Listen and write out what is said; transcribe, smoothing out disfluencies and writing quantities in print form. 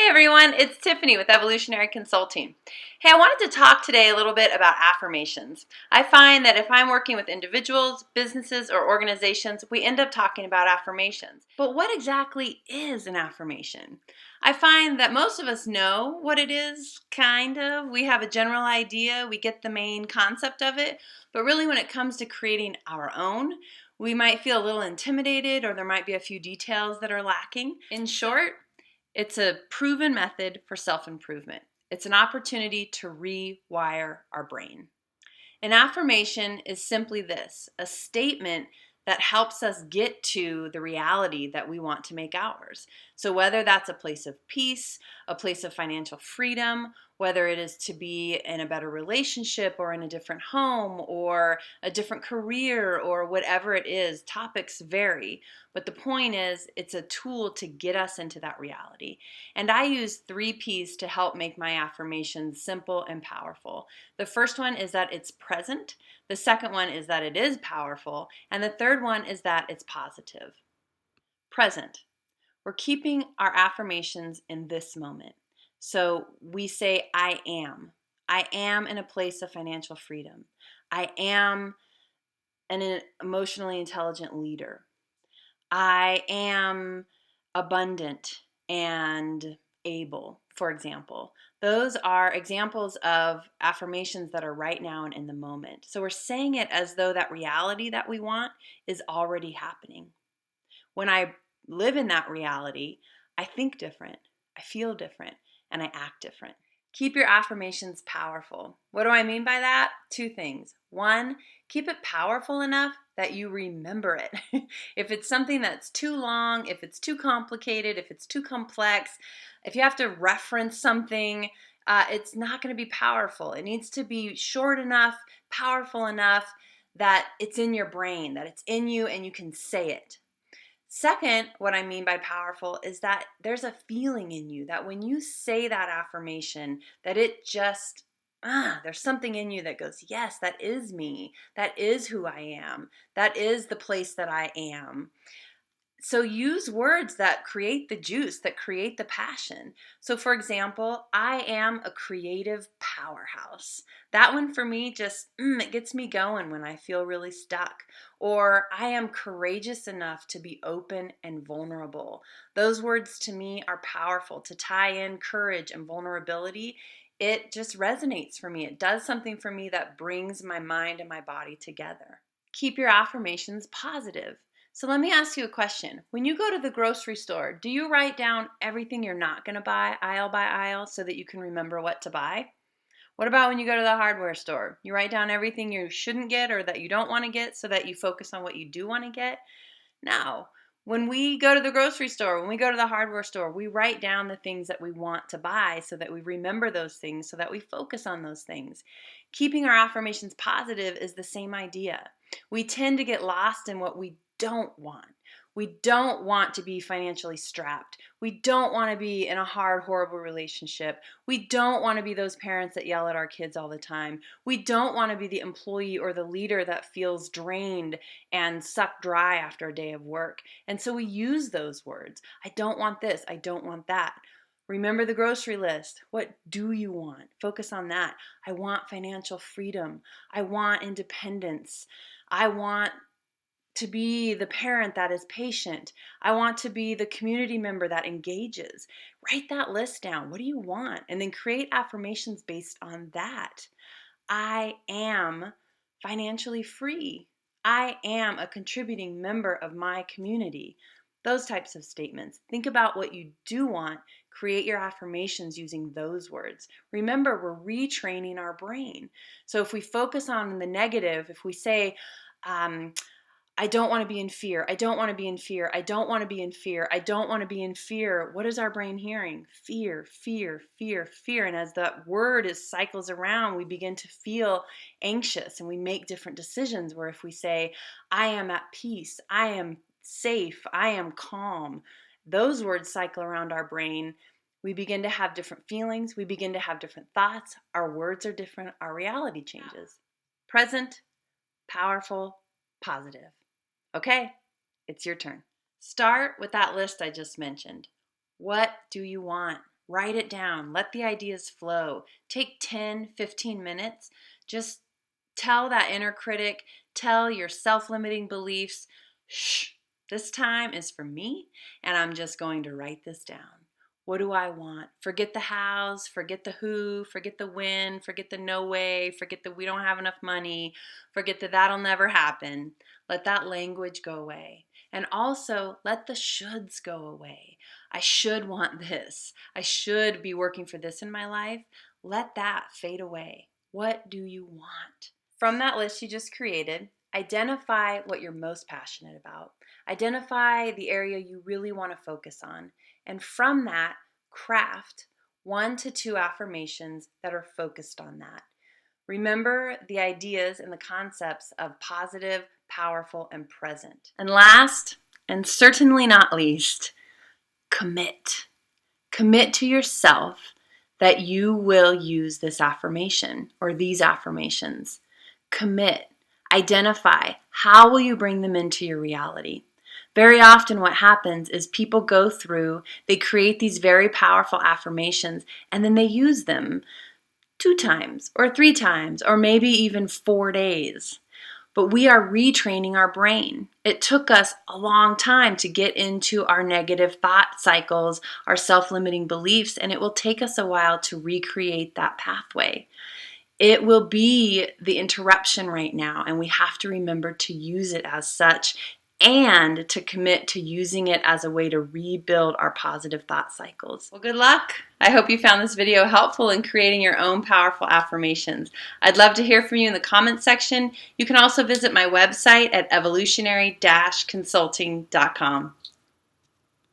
Hey everyone, it's Tiffany with Evolutionary Consulting. Hey, I wanted to talk today a little bit about affirmations. I find that if I'm working with individuals, businesses, or organizations, we end up talking about affirmations. But what exactly is an affirmation? I find that most of us know what it is, kind of. We have a general idea, we get the main concept of it, but really when it comes to creating our own, we might feel a little intimidated or there might be a few details that are lacking. In short, it's a proven method for self-improvement. It's an opportunity to rewire our brain. An affirmation is simply this, a statement that helps us get to the reality that we want to make ours. So whether that's a place of peace, a place of financial freedom, whether it is to be in a better relationship or in a different home or a different career or whatever it is, topics vary. But the point is, it's a tool to get us into that reality. And I use 3 P's to help make my affirmations simple and powerful. The first one is that it's present. The second one is that it is powerful. And the third one is that it's positive. Present. We're keeping our affirmations in this moment. So we say, I am. I am in a place of financial freedom. I am an emotionally intelligent leader. I am abundant and able, for example. Those are examples of affirmations that are right now and in the moment. So we're saying it as though that reality that we want is already happening. When I live in that reality, I think different, I feel different, and I act different. Keep your affirmations powerful. What do I mean by that? 2 things. 1, keep it powerful enough that you remember it. If it's something that's too long, if it's too complicated, if it's too complex, if you have to reference something, it's not going to be powerful. It needs to be short enough, powerful enough that it's in your brain, that it's in you and you can say it. Second, what I mean by powerful is that there's a feeling in you that when you say that affirmation, that it just, there's something in you that goes, yes, that is me. That is who I am. That is the place that I am. So use words that create the juice, that create the passion. So for example, I am a creative powerhouse. That one for me just, it gets me going when I feel really stuck. Or I am courageous enough to be open and vulnerable. Those words to me are powerful. To tie in courage and vulnerability, it just resonates for me. It does something for me that brings my mind and my body together. Keep your affirmations positive. So let me ask you a question. When you go to the grocery store, do you write down everything you're not going to buy aisle by aisle so that you can remember what to buy? What about when you go to the hardware store? You write down everything you shouldn't get or that you don't want to get so that you focus on what you do want to get? No. When we go to the grocery store, when we go to the hardware store, we write down the things that we want to buy so that we remember those things, so that we focus on those things. Keeping our affirmations positive is the same idea. We tend to get lost in what we don't want. We don't want to be financially strapped. We don't want to be in a hard, horrible relationship. We don't want to be those parents that yell at our kids all the time. We don't want to be the employee or the leader that feels drained and sucked dry after a day of work. And so we use those words. I don't want this. I don't want that. Remember the grocery list. What do you want? Focus on that. I want financial freedom. I want independence. I want to be the parent that is patient. I want to be the community member that engages. Write that list down. What do you want? And then create affirmations based on that. I am financially free. I am a contributing member of my community. Those types of statements. Think about what you do want. Create your affirmations using those words. Remember, we're retraining our brain. So if we focus on the negative, if we say, I don't want to be in fear. I don't want to be in fear. I don't want to be in fear. I don't want to be in fear. What is our brain hearing? Fear, fear, fear, fear. And as that word cycles around, we begin to feel anxious and we make different decisions where if we say, I am at peace, I am safe, I am calm, those words cycle around our brain. We begin to have different feelings. We begin to have different thoughts. Our words are different. Our reality changes. Present, powerful, positive. Okay, it's your turn. Start with that list I just mentioned. What do you want? Write it down. Let the ideas flow. Take 10, 15 minutes. Just tell that inner critic, tell your self-limiting beliefs, shh, this time is for me, and I'm just going to write this down. What do I want? Forget the hows, forget the who, forget the when, forget the no way, forget the we don't have enough money, forget the that'll never happen. Let that language go away. And also let the shoulds go away. I should want this. I should be working for this in my life. Let that fade away. What do you want? From that list you just created, identify what you're most passionate about. Identify the area you really want to focus on. And from that, craft 1 to 2 affirmations that are focused on that. Remember the ideas and the concepts of positive, powerful, and present. And last, and certainly not least, commit. Commit to yourself that you will use this affirmation or these affirmations. Commit. Identify. How will you bring them into your reality? Very often what happens is people go through, they create these very powerful affirmations, and then they use them 2 times or 3 times or maybe even 4 days. But we are retraining our brain. It took us a long time to get into our negative thought cycles, our self-limiting beliefs, and it will take us a while to recreate that pathway. It will be the interruption right now, and we have to remember to use it as such and to commit to using it as a way to rebuild our positive thought cycles. Well, good luck. I hope you found this video helpful in creating your own powerful affirmations. I'd love to hear from you in the comments section. You can also visit my website at evolutionary-consulting.com.